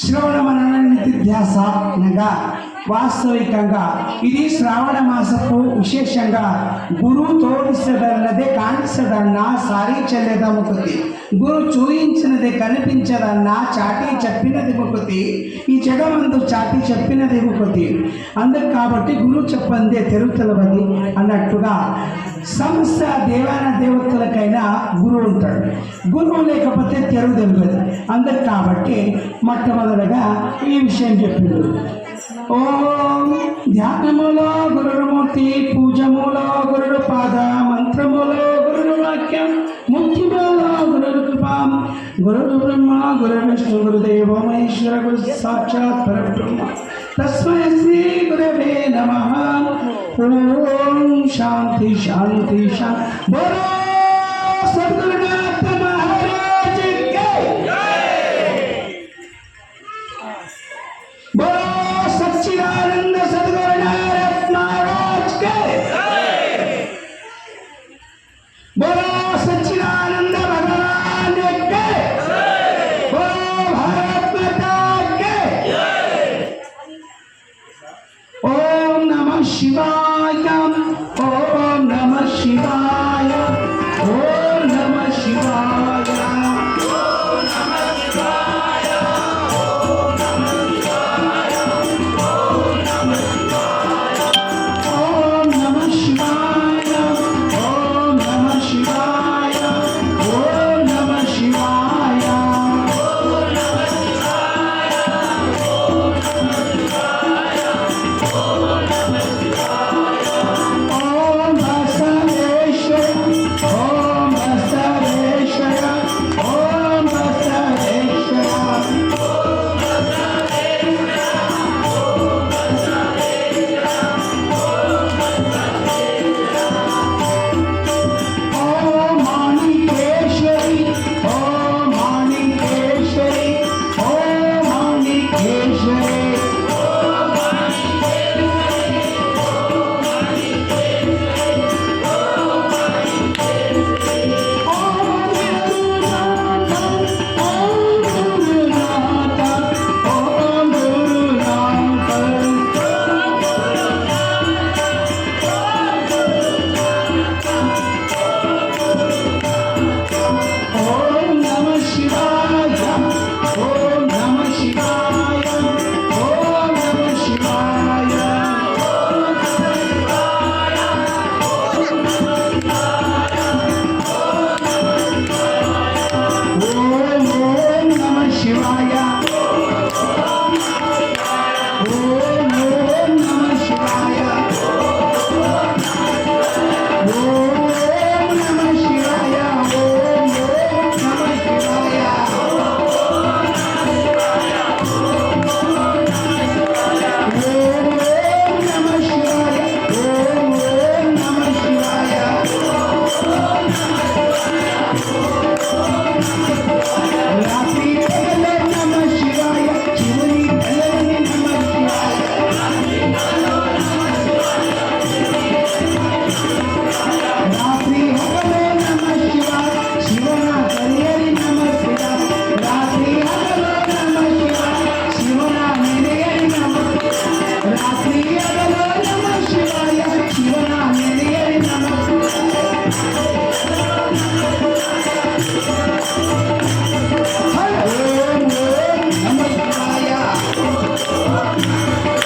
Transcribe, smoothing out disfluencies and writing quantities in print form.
శ్రవణ మనన నిధిధ్యాస అనగా వాస్తవికంగా ఇది శ్రావణ మాసపు ವಿಶೇಷಂగా గురు తోడిసదన్నదే కాಣಿಸದನ್ನ సారీ చెల్లెద ముకుతి గురు చూయించినదే కనిపించదన్న చాటి చెప్పినది ముకుతి ఈ జగమందు చాటి చెప్పినది ముకుతి అందుకు కాబట్టి గురు చెప్పందే తెరుతలవది అన్నట్టుగా సమస్త దేవాన దేవతలకైనా గురువు ఉంటాడు. గురువు లేకపోతే తెరువు తెలియదు. అందుకు కాబట్టి మొట్టమొదటిగా ఈ విషయం చెప్పిండు. ఓం ధ్యానములో గురుమూర్తి, పూజములో గురుడు పాద, మంత్రములో గురుడు వాక్యం, ముక్తిములో గురుడు కృపం, గురుడు బ్రహ్మ గురు విష్ణు గురుదేవో మహేశ్వర గురు సాక్షాత్ పరబ్రహ్మ తస్మై శ్రీ గురవే నమః. ఓం శాంతి శాంతి శాంతి. బోలో సద్గురునాథ మహారాజ్ కి జై. బోలో సచ్చిదానంద సద్గురునాథ మహారాజ్ కి జై. బోలో సచ్చిదానంద భగవాన్ కి జై. బోలో భారత్ మాతా కి జై. ఓం నమః శివాయ.